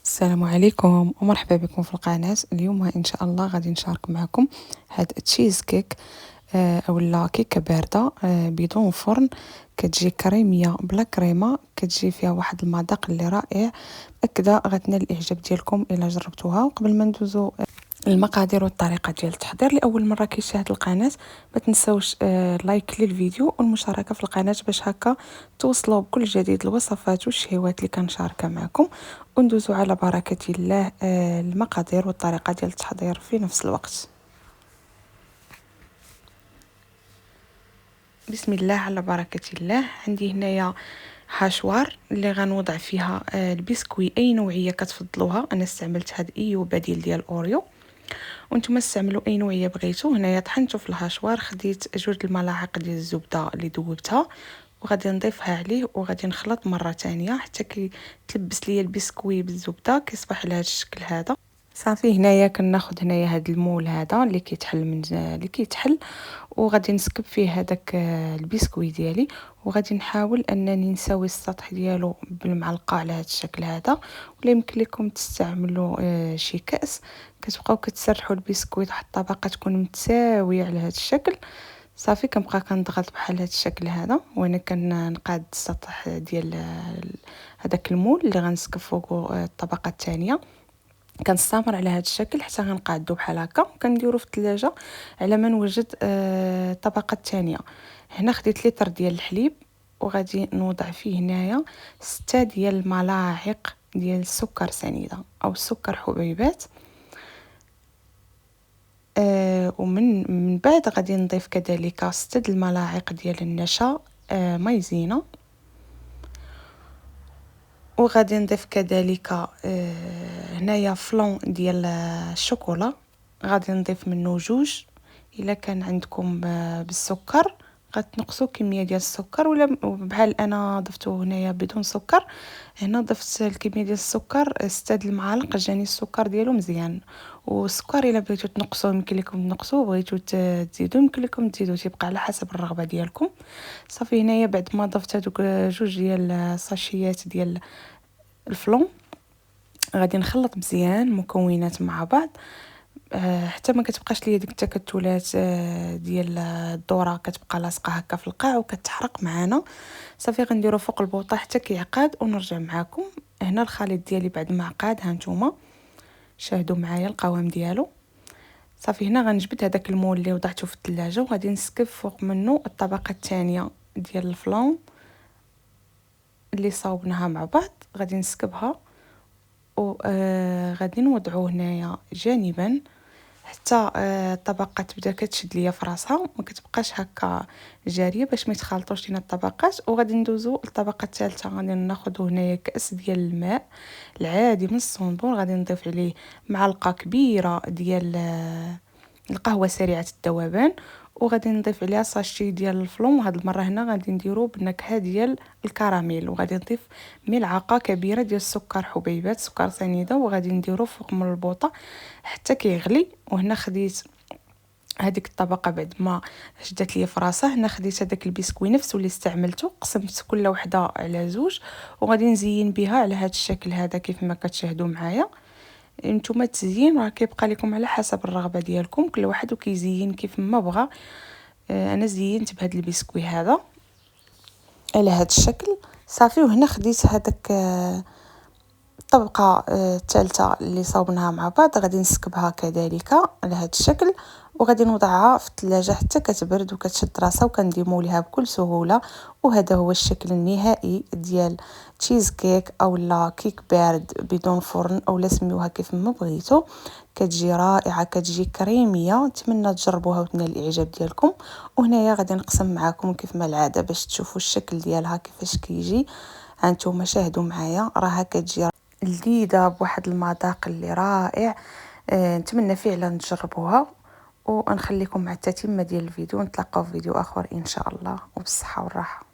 السلام عليكم ومرحبا بكم في القناة. اليوم ان شاء الله غادي نشارك معكم هاد تشيز كيك اولا كيكه بارده بدون فرن. كتجي كريميه بلا كريمه، كتجي فيها واحد المذاق اللي رائع. اكدا غتنال الاعجاب ديالكم الا جربتوها. وقبل ما ندوزو المقادير والطريقه ديال التحضير لاول مره كيشاهد القناه، ما تنساوش لايك للفيديو والمشاركه في القناه باش هكا توصلوا بكل جديد الوصفات والشهيوات اللي كنشاركها معكم. وندوزو على بركه الله المقادير والطريقه ديال التحضير في نفس الوقت. بسم الله على بركه الله. عندي هنايا حاشوار اللي غنوضع فيها البسكوي اي نوعيه كتفضلوها. انا استعملت هاد ايو بديل ديال اوريو، وانتم استعملوا اي نوعيه بغيتو. هنايا طحنته في الهاشوار، خديت 2 الملاعق ديال الزبده اللي ذوبتها وغادي نضيفها عليه وغادي نخلط مره ثانيه حتى كيتلبس ليا البسكوي بالزبده كيصبح لهذا الشكل هذا. صافي هنايا كناخذ هنايا هذا المول هذا اللي كيتحل من اللي كيتحل، وغادي نسكب فيه هذاك البسكوي ديالي، وغادي نحاول انني نساوي السطح ديالو بالمعلقه على هذا الشكل هذا. ولا يمكن لكم تستعملوا شي كاس كتبقاو كتسرحوا البسكويت حتى الطبقه تكون متساويه على هذا الشكل. صافي كنبقى كنضغط بحال هذا الشكل هذا، وانا كنقاد السطح ديال هذاك المول اللي غنسكب فوقه الطبقه الثانيه. كنستمر على هذا الشكل حتى غنقادو بحال هكا، وكنديرو في الثلاجه على ما نوجد الطبقه الثانيه. هنا خديت لتر ديال الحليب وغادي نوضع فيه هنايا 6 ديال الملاعق ديال السكر سنيده او السكر حبيبات. ومن بعد غادي نضيف كذلك 6 الملاعق ديال النشا مايزينا، وغادي نضيف كذلك هنايا فلون ديال الشوكولا، غادي نضيف منه 2. الا كان عندكم بالسكر غتنقصوا كميه ديال السكر، ولا بحال انا ضفتو هنايا بدون سكر. هنا ضفت الكميه ديال السكر 6 المعالق، جاني السكر ديالو مزيان. والسكر الا بغيتو تنقصوه يمكن لكم تنقصوه، بغيتو تزيدوا يمكن لكم تزيدوا، تيبقى على حسب الرغبه ديالكم. صافي هنايا بعد ما ضفت هذوك 2 ديال الساشيات ديال الفلون غادي نخلط مزيان المكونات مع بعض حتى ما كتبقاش ليا ديك التكتلات ديال الذره كتبقى لاصقه هكا في القاع وكتحرق معانا. صافي غنديرو فوق البوطه حتى كيعقاد ونرجع معكم. هنا الخليط ديالي بعد ما عقاد، ها نتوما شاهدوا معايا القوام ديالو. صافي هنا غنجبد هذاك المول اللي وضعته في الثلاجه وغادي نسكب فوق منه الطبقه الثانيه ديال الفلون اللي صاوبناها مع بعض. غادي نسكبها وغادي نوضعوه هنايا جانبا حتى الطبقه تبدا كتشد ليا في راسها، ما كتبقاش هكا جاريه باش ما يتخلطوش لينا الطبقات. وغادي ندوزو للطبقه الثالثه. غادي ناخذ هنايا كاس ديال الماء العادي من الصنبور، غادي نضيف عليه معلقه كبيره ديال القهوه سريعه الذوبان، وغادي نضيف عليها ساشي ديال الفلون. وهاد المره هنا غادي نديرو بالنكهه ديال الكراميل، وغادي نضيف ملعقه كبيره ديال السكر حبيبات سكر سنيده، وغادي نديرو فوق من البوطه حتى كيغلي. وهنا خديت هذيك الطبقه بعد ما شدت لي في راسها. هنا خديت هذاك البسكوي نفسه اللي استعملته، قسمت كل وحده على 2 وغادي نزين بها على هذا الشكل هذا كيف ما كتشاهدوا معايا. نتوما التزيين راه كيبقى لكم على حسب الرغبه ديالكم، كل واحد وكيزين كيف ما بغى. انا زينت بهذا البسكوي هذا على هذا الشكل. صافي وهنا خديت هذاك الطبقه الثالثه اللي صاوبناها مع بعض، غادي نسكبها كذلك على هذا الشكل وغادي نوضعها في الثلاجه حتى كتبرد وكتشد راسها وكنديمو ليها بكل سهوله. وهذا هو الشكل النهائي ديال تشيز كيك اولا كيك بارد بدون فرن اولا سميوها كيف ما بغيتو. كتجي رائعه، كتجي كريميه. نتمنى تجربوها وتنال الاعجاب ديالكم. وهنايا غادي نقسم معكم كيف ما العاده باش تشوفوا الشكل ديالها كيفاش كيجي. هانتوما شاهدوا معايا راها كتجي لذيذه بواحد المذاق اللي رائع. نتمنى فعلا تجربوها، ونخليكم مع التتمه ديال الفيديو. نتلاقاو في فيديو اخر ان شاء الله، وبالصحه والراحه.